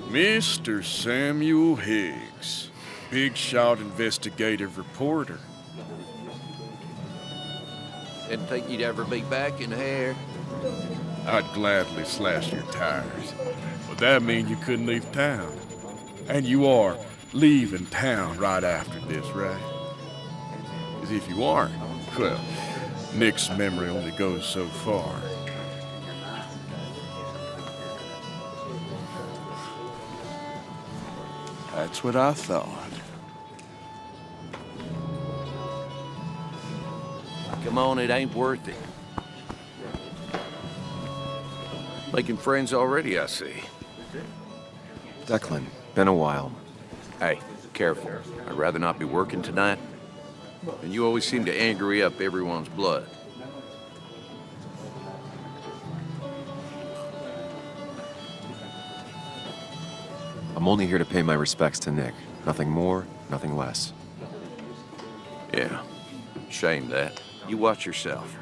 Mr. Samuel Higgs, big shot investigative reporter. Didn't think you'd ever be back in here. I'd gladly slash your tires, but that mean you couldn't leave town. And you are leaving town right after this, right? As if you aren't, well, Nick's memory only goes so far. That's what I thought. Come on, it ain't worth it. Making friends already, I see. Declan, been a while. Hey, careful. I'd rather not be working tonight. And you always seem to angry up everyone's blood. I'm only here to pay my respects to Nick. Nothing more, nothing less. Yeah, shame that. You watch yourself.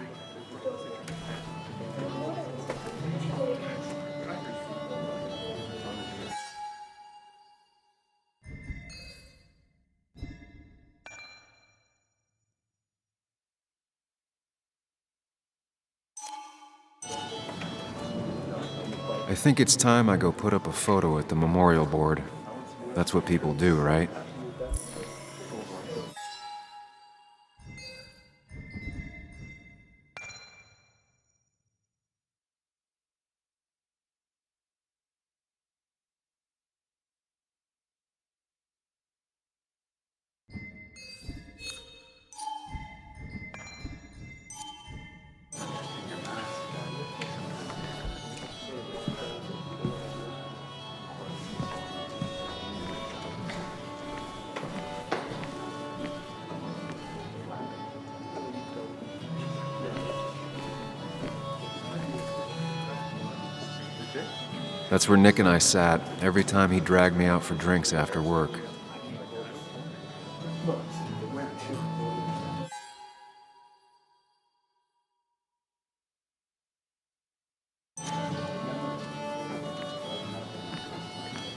I think it's time I go put up a photo at the memorial board. That's what people do, right? That's where Nick and I sat every time he dragged me out for drinks after work.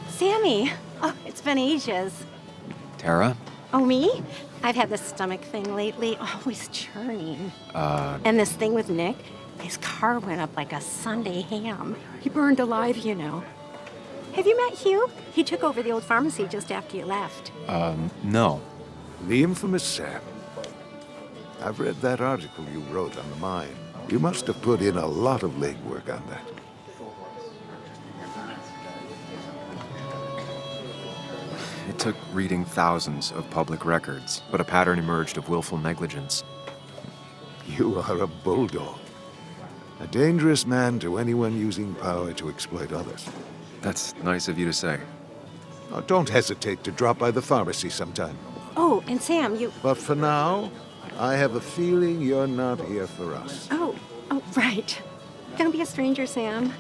Sammy! Oh, it's been ages. Tara? Oh, me? I've had this stomach thing lately, always churning. And this thing with Nick, his car went up like a Sunday ham. He burned alive, you know. Have you met Hugh? He took over the old pharmacy just after you left. No. The infamous Sam. I've read that article you wrote on the mine. You must have put in a lot of legwork on that. It took reading thousands of public records, but a pattern emerged of willful negligence. You are a bulldog. A dangerous man to anyone using power to exploit others. That's nice of you to say. Now, don't hesitate to drop by the pharmacy sometime. Oh, and Sam, you... But for now, I have a feeling you're not here for us. Oh, right. Don't be a stranger, Sam.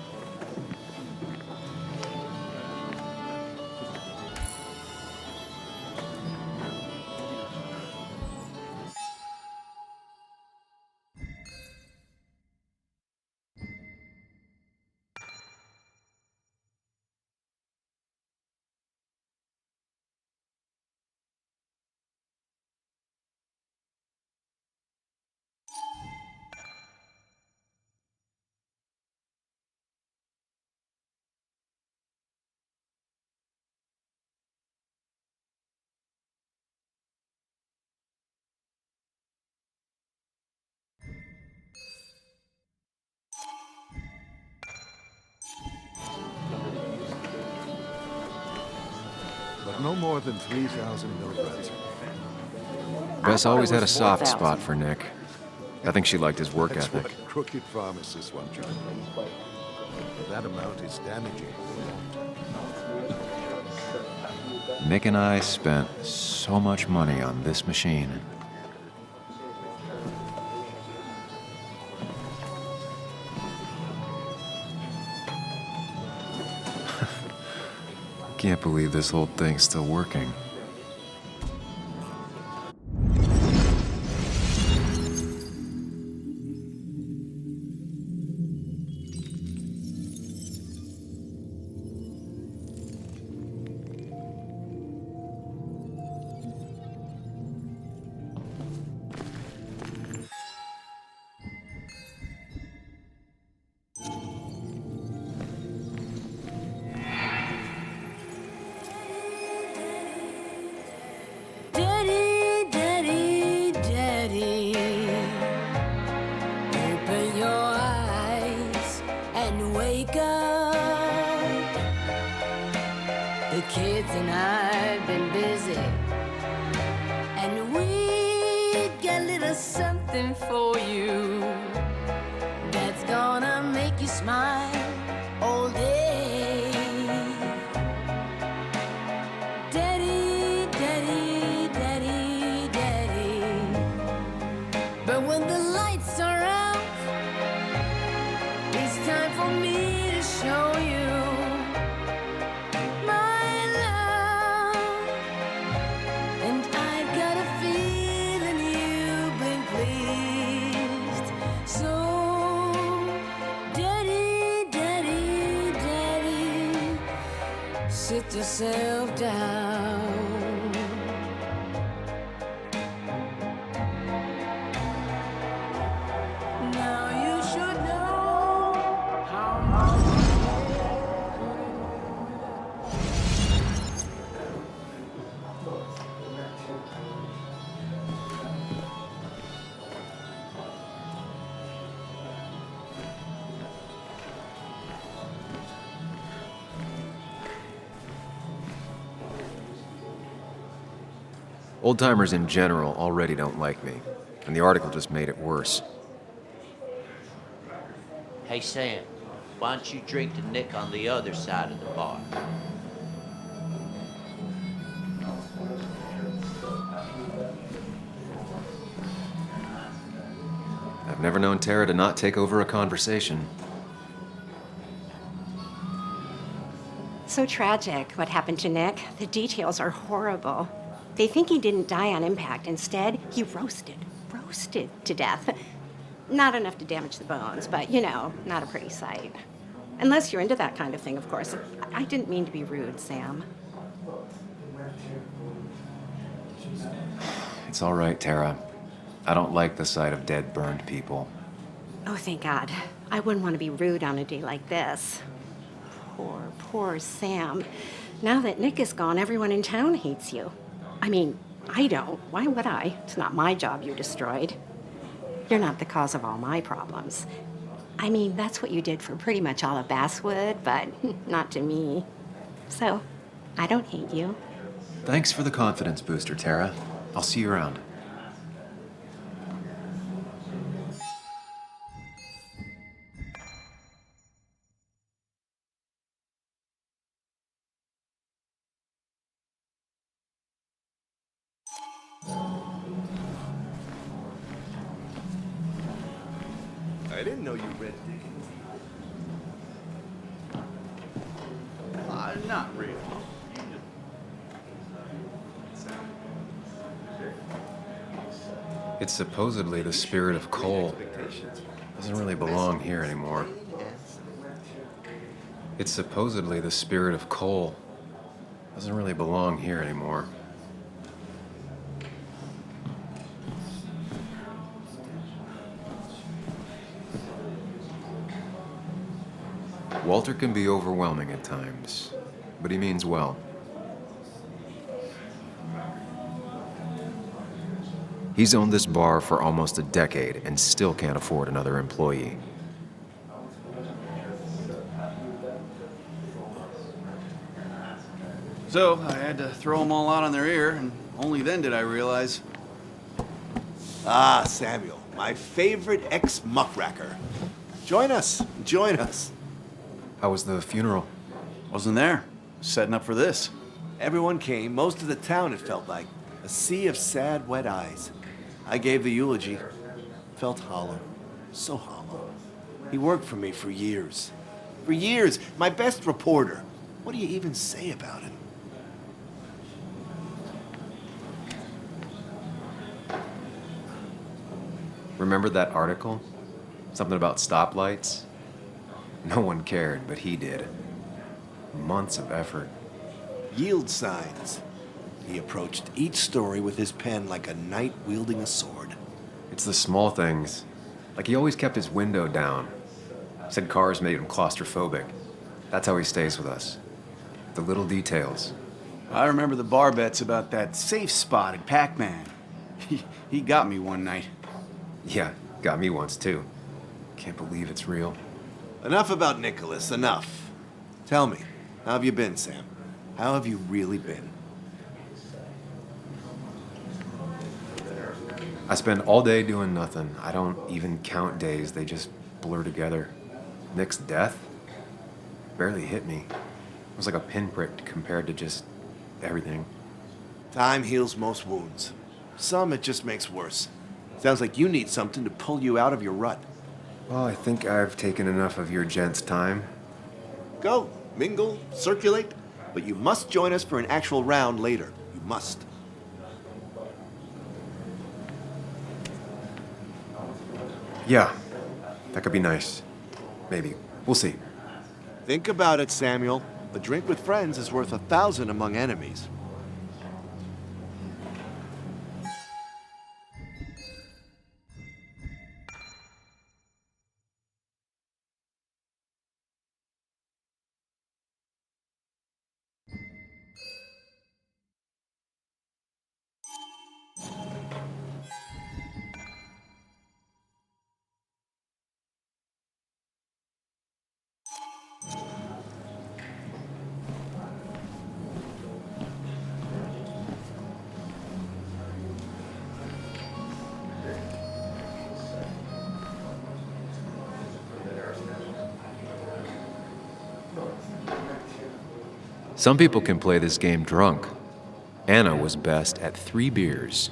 But no more than 3,000 milligrams. Bess always had a soft spot for Nick. I think she liked his work That's ethic. what crooked pharmacists want you to know. That amount is damaging. Nick and I spent so much money on this machine. Can't believe this whole thing's still working. The kids and I've been busy, and we got a little something for you that's gonna make you smile all day. Daddy, daddy, daddy, daddy. But when the lights are out, it's time for me to show you my love. And I've got a feeling you've been pleased. So, daddy, daddy, daddy, sit yourself down. Now you should know how much Old-timers in general already don't like me, and the article just made it worse. Hey, Sam, why don't you drink to Nick on the other side of the bar? I've never known Tara to not take over a conversation. So tragic what happened to Nick. The details are horrible. They think he didn't die on impact. Instead, he roasted to death. Not enough to damage the bones, but you know, not a pretty sight. Unless you're into that kind of thing, of course. I didn't mean to be rude, Sam. It's all right, Tara. I don't like the sight of dead, burned people. Oh, thank God. I wouldn't want to be rude on a day like this. Poor Sam. Now that Nick is gone, everyone in town hates you. I mean, I don't. Why would I? It's not my job you destroyed. You're not the cause of all my problems. I mean, that's what you did for pretty much all of Basswood, but not to me. So, I don't hate you. Thanks for the confidence booster, Tara. I'll see you around. I didn't know you read Dickens. Not really. It's supposedly the spirit of coal. Doesn't really belong here anymore. It's supposedly the spirit of coal. Doesn't really belong here anymore. Walter can be overwhelming at times, but he means well. He's owned this bar for almost a decade and still can't afford another employee. So I had to throw them all out on their ear, and only then did I realize. Ah, Samuel, my favorite ex-muckracker. Join us, join us. How was the funeral? Wasn't there. Setting up for this. Everyone came, most of the town, it felt like. A sea of sad, wet eyes. I gave the eulogy. Felt hollow. So hollow. He worked for me for years. For years, my best reporter. What do you even say about him? Remember that article? Something about stoplights? No one cared, but he did. Months of effort. Yield signs. He approached each story with his pen like a knight wielding a sword. It's the small things. Like he always kept his window down. Said cars made him claustrophobic. That's how he stays with us. The little details. I remember the bar bets about that safe spot at Pac-Man. He got me one night. Yeah, got me once too. Can't believe it's real. Enough about Nicholas, enough. Tell me, how have you been, Sam? How have you really been? I spend all day doing nothing. I don't even count days, they just blur together. Nick's death barely hit me. It was like a pinprick compared to just everything. Time heals most wounds. Some it just makes worse. Sounds like you need something to pull you out of your rut. Well, I think I've taken enough of your gents' time. Go, mingle, circulate, but you must join us for an actual round later. You must. Yeah, that could be nice. Maybe. We'll see. Think about it, Samuel. A drink with friends is worth 1,000 among enemies. Some people can play this game drunk. Anna was best at 3 beers.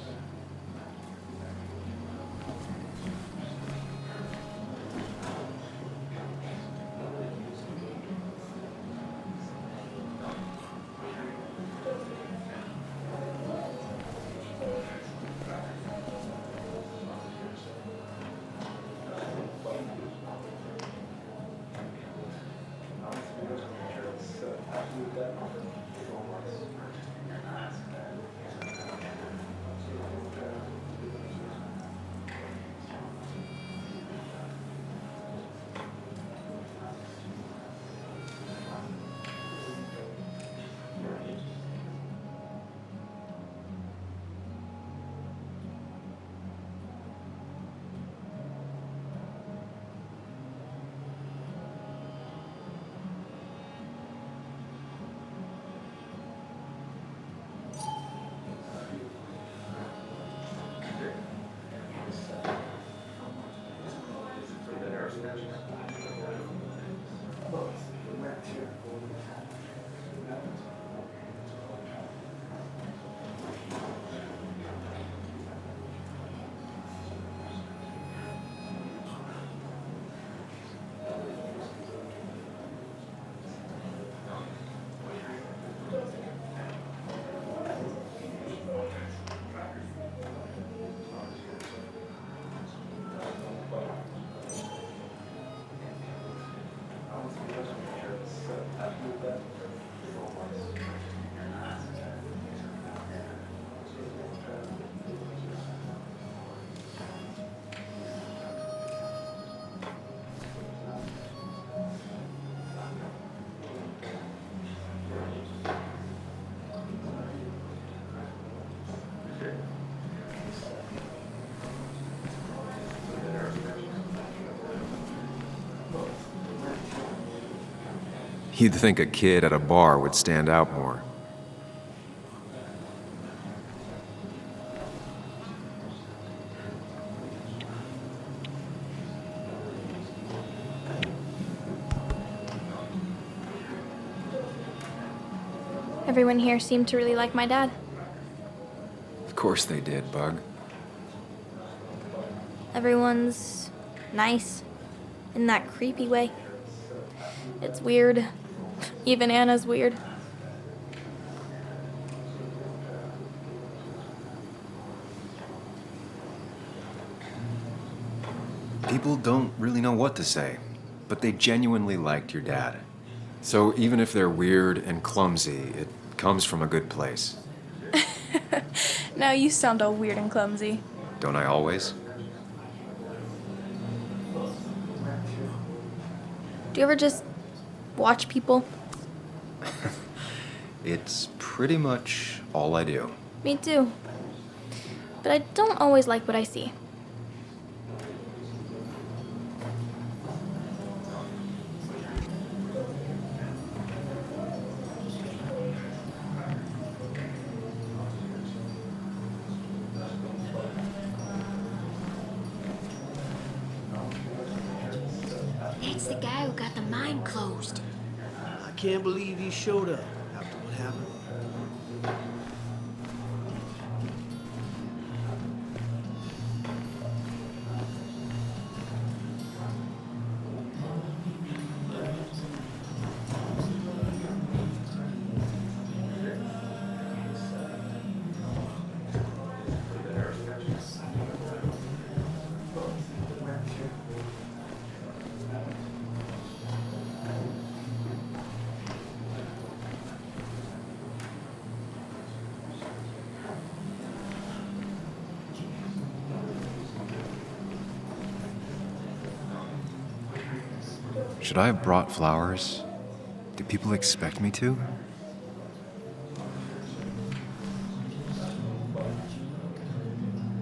You'd think a kid at a bar would stand out more. Everyone here seemed to really like my dad. Of course they did, Bug. Everyone's nice in that creepy way. It's weird. Even Anna's weird. People don't really know what to say, but they genuinely liked your dad. So even if they're weird and clumsy, it comes from a good place. Now you sound all weird and clumsy. Don't I always? Do you ever just watch people? It's pretty much all I do. Me too. But I don't always like what I see. closed. I can't believe he showed up after what happened. Should I have brought flowers? Do people expect me to?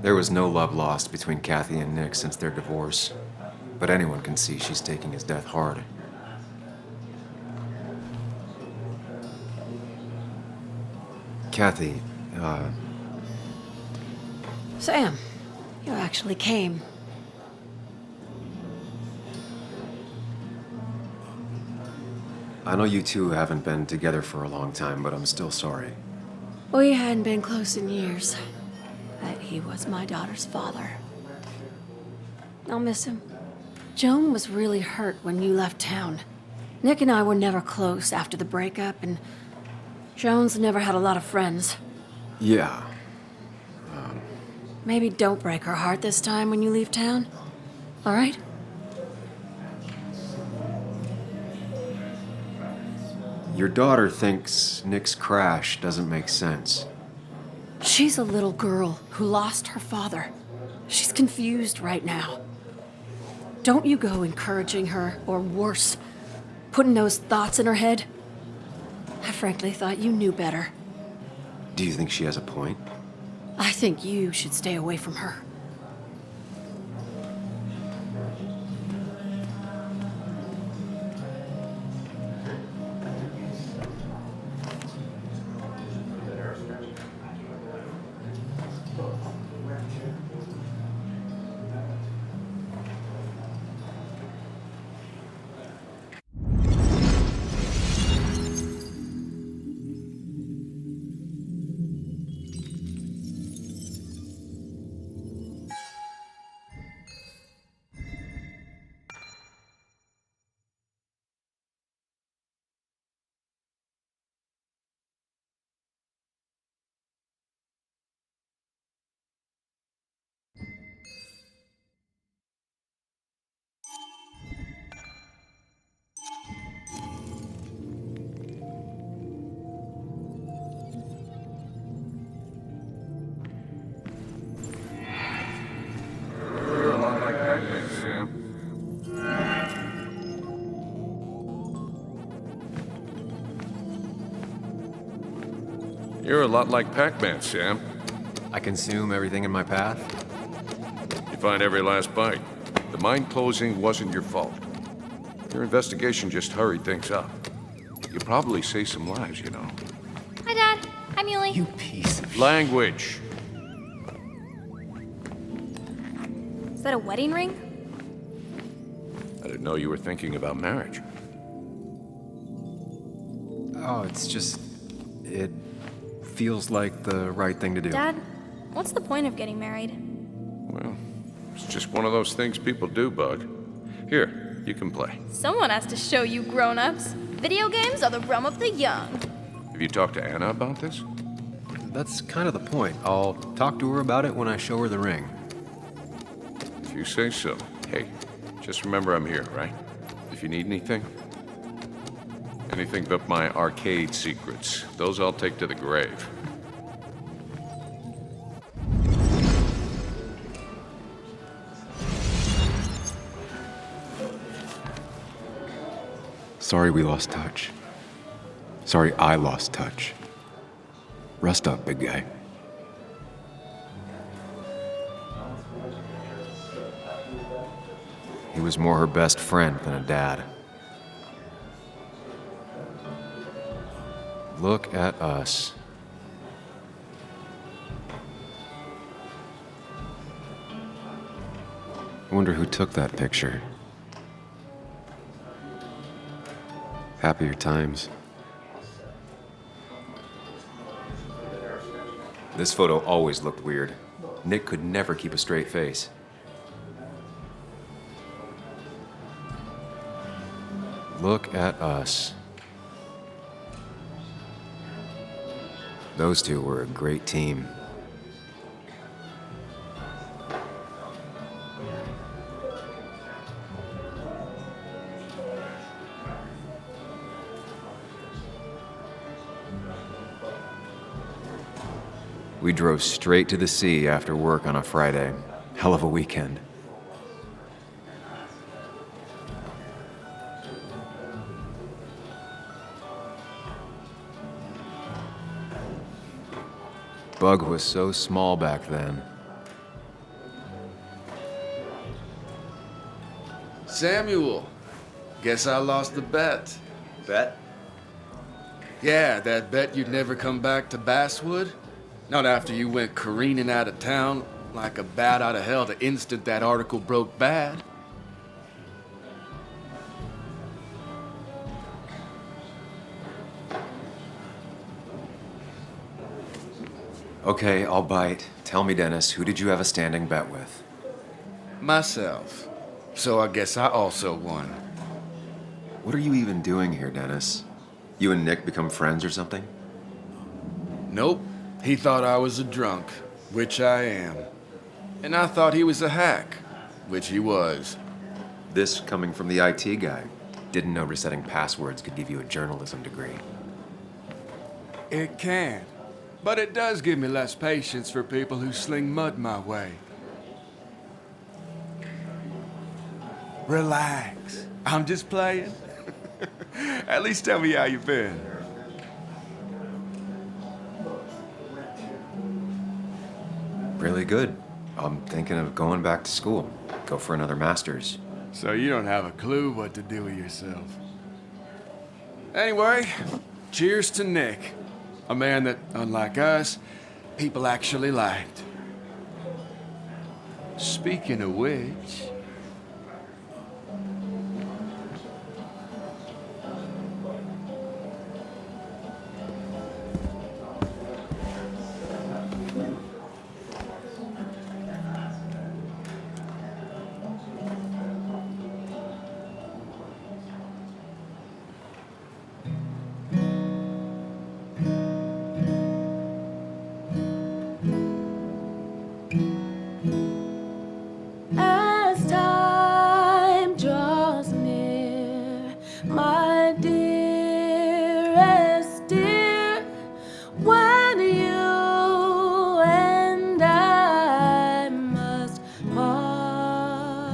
There was no love lost between Kathy and Nick since their divorce, but anyone can see she's taking his death hard. Kathy, Sam, you actually came. I know you two haven't been together for a long time, but I'm still sorry. We hadn't been close in years, but he was my daughter's father. I'll miss him. Joan was really hurt when you left town. Nick and I were never close after the breakup, and Joan's never had a lot of friends. Yeah. Maybe don't break her heart this time when you leave town, all right? Your daughter thinks Nick's crash doesn't make sense. She's a little girl who lost her father. She's confused right now. Don't you go encouraging her, or worse, putting those thoughts in her head. I frankly thought you knew better. Do you think she has a point? I think you should stay away from her. You're a lot like Pac-Man, Sam. I consume everything in my path? You find every last bite. The mine closing wasn't your fault. Your investigation just hurried things up. You probably saved some lives, you know. Hi, Dad. Hi, Muley. You piece of Language. Is that a wedding ring? I didn't know you were thinking about marriage. Oh, it's just... it feels like the right thing to do. Dad, what's the point of getting married? Well, it's just one of those things people do, Bug. Here, you can play. Someone has to show you grown-ups. Video games are the realm of the young. Have you talked to Anna about this? That's kind of the point. I'll talk to her about it when I show her the ring. If you say so. Hey, just remember I'm here, right? If you need anything. Anything but my arcade secrets. Those I'll take to the grave. Sorry we lost touch. Sorry I lost touch. Rest up, big guy. He was more her best friend than a dad. Look at us. I wonder who took that picture. happier times. This photo always looked weird. Nick could never keep a straight face. Look at us. Those two were a great team. We drove straight to the sea after work on a Friday. Hell of a weekend. Bug was so small back then. Samuel, guess I lost the bet. Bet? Yeah, that bet you'd never come back to Basswood? Not after you went careening out of town like a bat out of hell the instant that article broke bad. Okay, I'll bite. Tell me, Dennis, who did you have a standing bet with? Myself. So I guess I also won. What are you even doing here, Dennis? You and Nick become friends or something? Nope. He thought I was a drunk, which I am. And I thought he was a hack, which he was. This coming from the IT guy. Didn't know resetting passwords could give you a journalism degree. It can. But it does give me less patience for people who sling mud my way. Relax. I'm just playing. At least tell me how you been. Really good. I'm thinking of going back to school. Go for another master's. So you don't have a clue what to do with yourself. Anyway, cheers to Nick. A man that, unlike us, people actually liked. Speaking of which... As time draws near, my dearest dear, when you and I must part,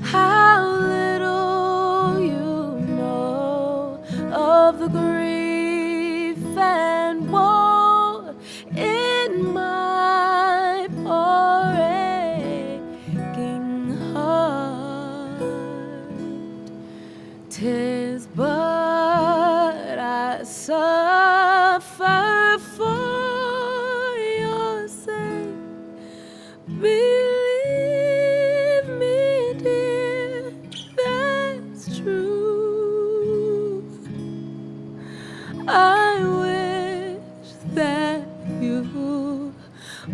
how little you know of the grief and woe in my poor aching heart. 'Tis but I suffer for your sake. Believe me, dear, that's true. I wish that you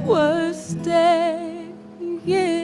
were staying here.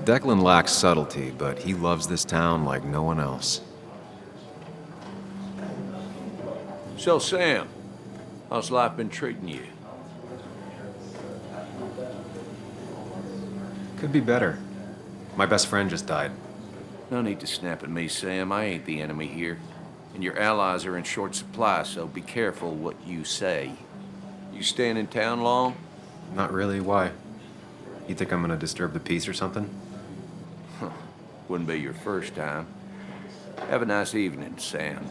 Declan lacks subtlety, but he loves this town like no one else. So, Sam, how's life been treating you? Could be better. My best friend just died. No need to snap at me, Sam. I ain't the enemy here. And your allies are in short supply, so be careful what you say. You staying in town long? Not really. Why? You think I'm gonna disturb the peace or something? Wouldn't be your first time. Have a nice evening, Sam.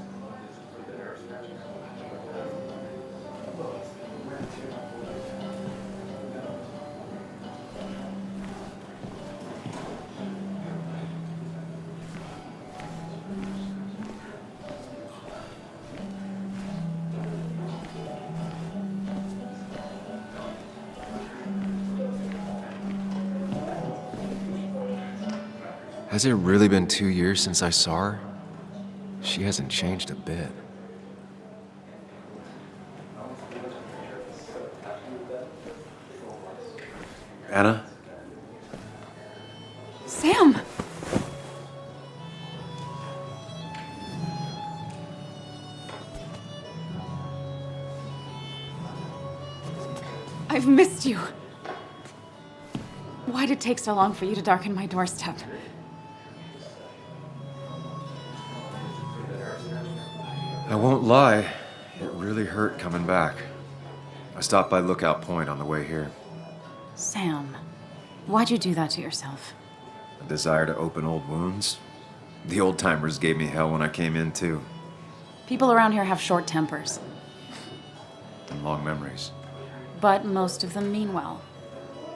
Has it really been 2 years since I saw her? She hasn't changed a bit. Anna? Sam! I've missed you. Why'd it take so long for you to darken my doorstep? I won't lie, it really hurt coming back. I stopped by Lookout Point on the way here. Sam, why'd you do that to yourself? A desire to open old wounds? The old-timers gave me hell when I came in, too. People around here have short tempers, And long memories. but most of them mean well.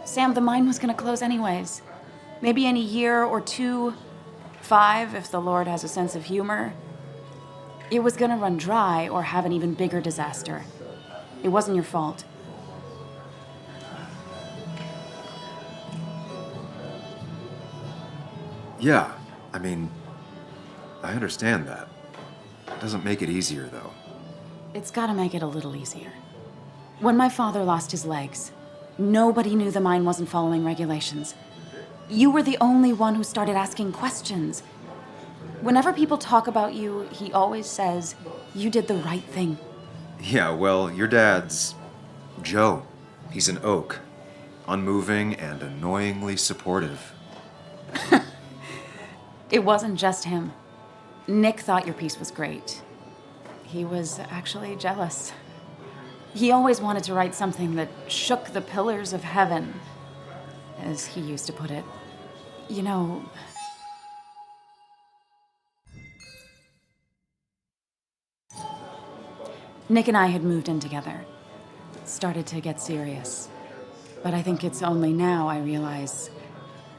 Sam, the mine was gonna close anyways. Maybe in a year or 2, 5, if the Lord has a sense of humor. It was gonna run dry or have an even bigger disaster. It wasn't your fault. Yeah, I mean, I understand that. It doesn't make it easier, though. It's gotta make it a little easier. When my father lost his legs, nobody knew the mine wasn't following regulations. You were the only one who started asking questions. Whenever people talk about you, he always says, you did the right thing. Yeah, well, your dad's Joe. He's an oak. Unmoving and annoyingly supportive. It wasn't just him. Nick thought your piece was great. He was actually jealous. He always wanted to write something that shook the pillars of heaven, as he used to put it. You know, Nick and I had moved in together. It started to get serious. But I think it's only now I realize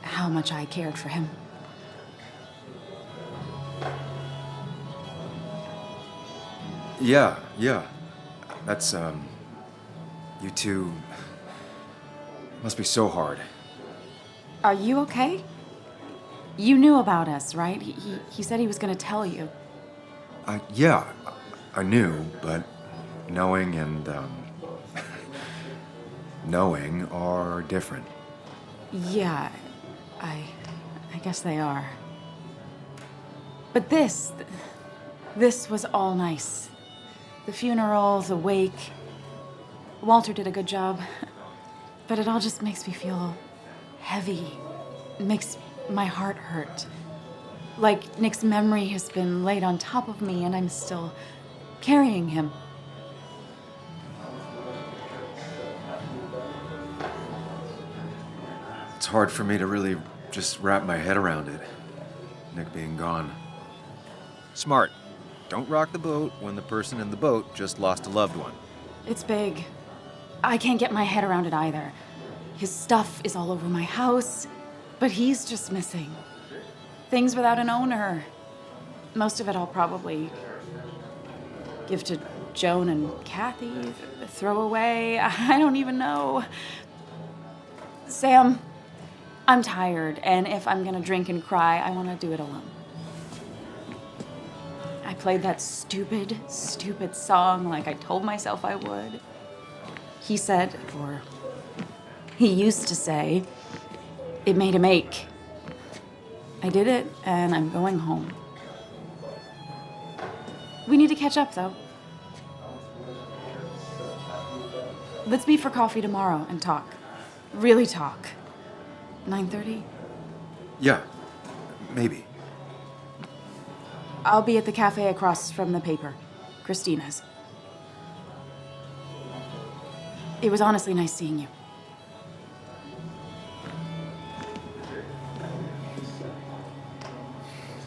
how much I cared for him. Yeah. That's, you two must be so hard. Are you okay? You knew about us, right? He said he was gonna tell you. Yeah, I knew, but knowing and, knowing are different. Yeah, I guess they are. But this was all nice. The funeral, the wake. Walter did a good job. But it all just makes me feel heavy. It makes my heart hurt. Like Nick's memory has been laid on top of me and I'm still carrying him. It's hard for me to really just wrap my head around it. Nick being gone. Smart. Don't rock the boat when the person in the boat just lost a loved one. It's big. I can't get my head around it either. His stuff is all over my house, but he's just missing. Things without an owner. Most of it I'll probably give to Joan and Kathy, throw away. I don't even know. Sam, I'm tired, and if I'm gonna drink and cry, I wanna do it alone. I played that stupid song like I told myself I would. He said, or he used to say, it made him ache. I did it, and I'm going home. We need to catch up, though. Let's meet for coffee tomorrow and talk. Really talk. 9:30? Yeah, maybe. I'll be at the cafe across from the paper. Christina's. It was honestly nice seeing you.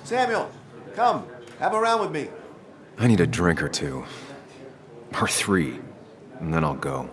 Samuel, come. Have a round with me. I need a drink or two. Or 3, and then I'll go.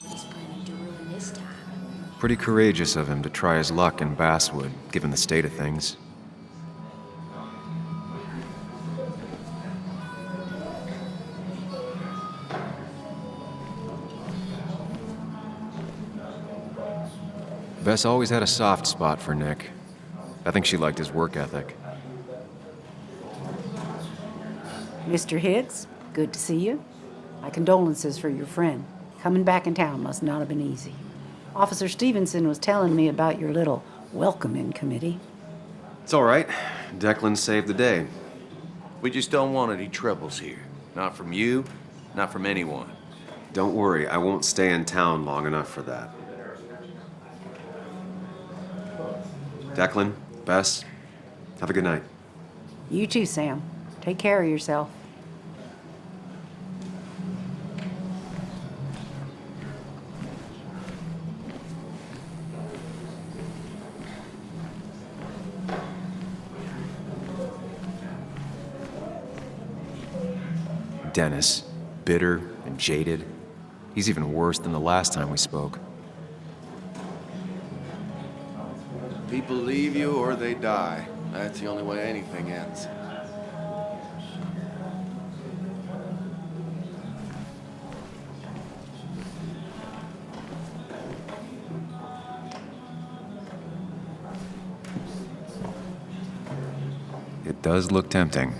He's planning to ruin this time. Pretty courageous of him to try his luck in Basswood, given the state of things. Bess always had a soft spot for Nick. I think she liked his work ethic. Mr. Hicks, good to see you. My condolences for your friend. Coming back in town must not have been easy. Officer Stevenson was telling me about your little welcoming committee. It's all right. Declan saved the day. We just don't want any troubles here. Not from you, not from anyone. Don't worry, I won't stay in town long enough for that. Declan, Bess, have a good night. You too, Sam. Take care of yourself. Dennis, bitter and jaded. He's even worse than the last time we spoke. People leave you or they die. That's the only way anything ends. It does look tempting.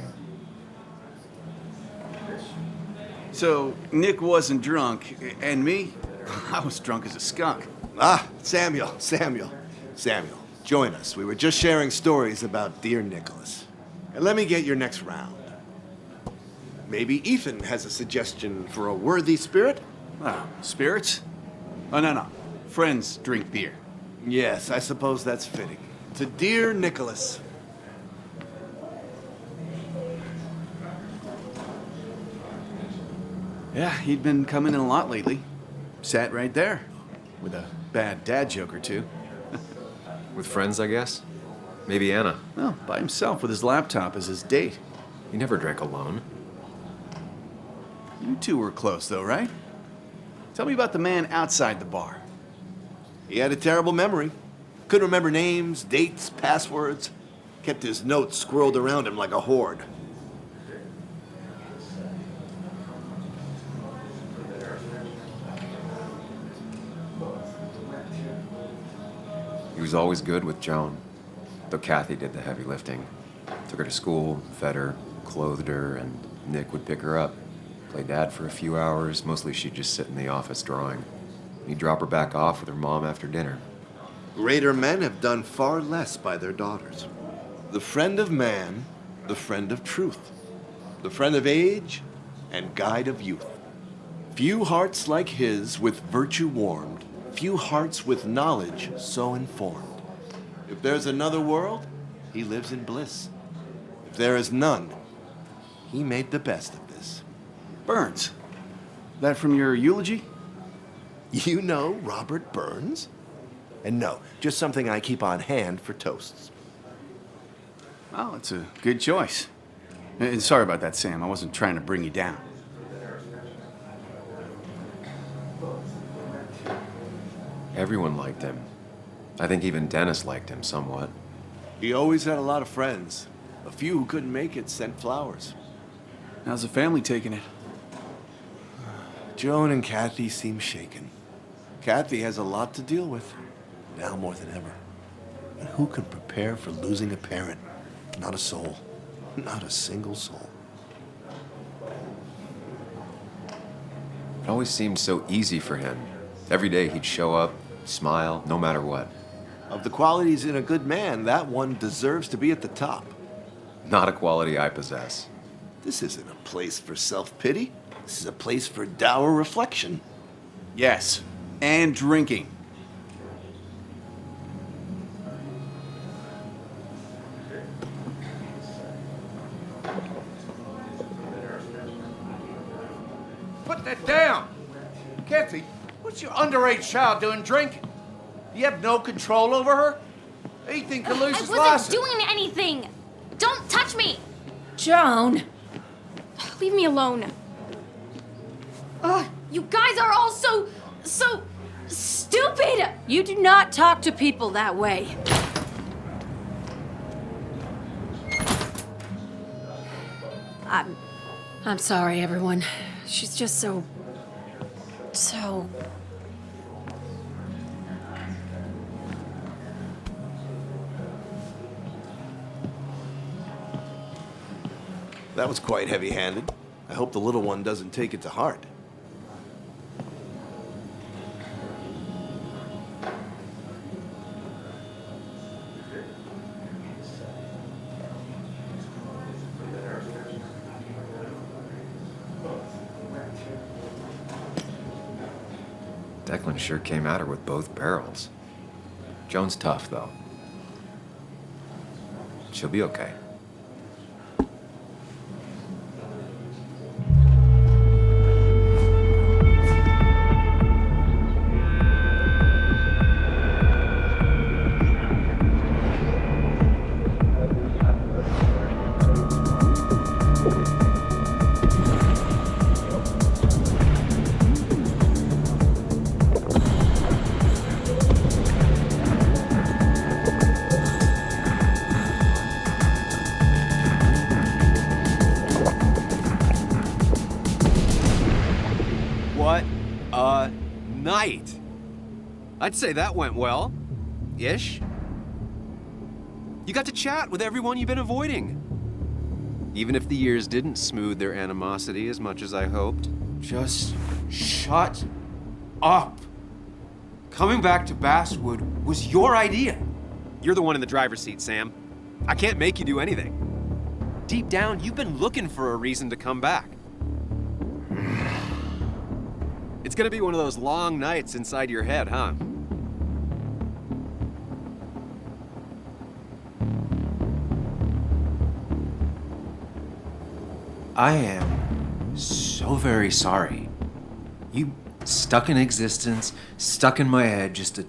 So, Nick wasn't drunk, and me? I was drunk as a skunk. Ah, Samuel. Join us. We were just sharing stories about dear Nicholas. And let me get your next round. Maybe Ethan has a suggestion for a worthy spirit? Oh, spirits? Oh, no. Friends drink beer. Yes, I suppose that's fitting. To dear Nicholas. Yeah, he'd been coming in a lot lately. Sat right there, with a bad dad joke or two. With friends, I guess? Maybe Anna. Well, by himself with his laptop as his date. He never drank alone. You two were close, though, right? Tell me about the man outside the bar. He had a terrible memory. Couldn't remember names, dates, passwords. Kept his notes squirreled around him like a hoard. He was always good with Joan, though Kathy did the heavy lifting. Took her to school, fed her, clothed her, and Nick would pick her up. Play dad for a few hours. Mostly she'd just sit in the office drawing. He'd drop her back off with her mom after dinner. Greater men have done far less by their daughters. The friend of man, the friend of truth, the friend of age, and guide of youth. Few hearts like his with virtue warmed, few hearts with knowledge so informed. If there's another world, he lives in bliss. If there is none. He made the best of this. Burns. That from your eulogy? You know Robert Burns? And no, just something I keep on hand for toasts. Well, it's a good choice. And sorry about that, Sam. I wasn't trying to bring you down. Everyone liked him. I think even Dennis liked him somewhat. He always had a lot of friends. A few who couldn't make it sent flowers. How's the family taking it? Joan and Kathy seem shaken. Kathy has a lot to deal with, now more than ever. And who can prepare for losing a parent? Not a soul. Not a single soul. It always seemed so easy for him. Every day he'd show up, smile, no matter what. Of the qualities in a good man, that one deserves to be at the top. Not a quality I possess. This isn't a place for self-pity. This is a place for dour reflection. Yes, and drinking. Put that down! Kathy, what's your underage child doing drinking? You have no control over her? Anything can lose his I license. wasn't doing anything! Don't touch me! Joan! Leave me alone. Ugh, you guys are all so stupid! You do not talk to people that way. I'm sorry, everyone. She's just so... That was quite heavy-handed. I hope the little one doesn't take it to heart. Declan sure came at her with both barrels. Joan's tough, though. She'll be okay. What a night! I'd say that went well. Ish. You got to chat with everyone you've been avoiding. Even if the years didn't smooth their animosity as much as I hoped. Just shut up. Coming back to Basswood was your idea. You're the one in the driver's seat, Sam. I can't make you do anything. Deep down, you've been looking for a reason to come back. It's gonna be one of those long nights inside your head, huh? I am so very sorry. You stuck in existence, stuck in my head, just a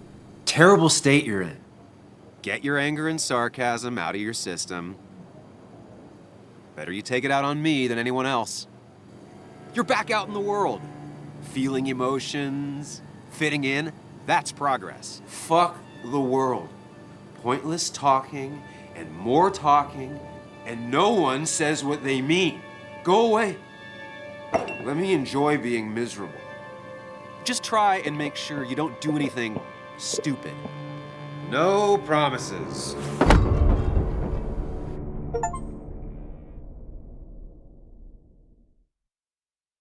terrible state you're in. Get your anger and sarcasm out of your system. Better you take it out on me than anyone else. You're back out in the world. Feeling emotions, fitting in, that's progress. Fuck the world. Pointless talking and more talking, and no one says what they mean. Go away. Let me enjoy being miserable. Just try and make sure you don't do anything stupid. No promises.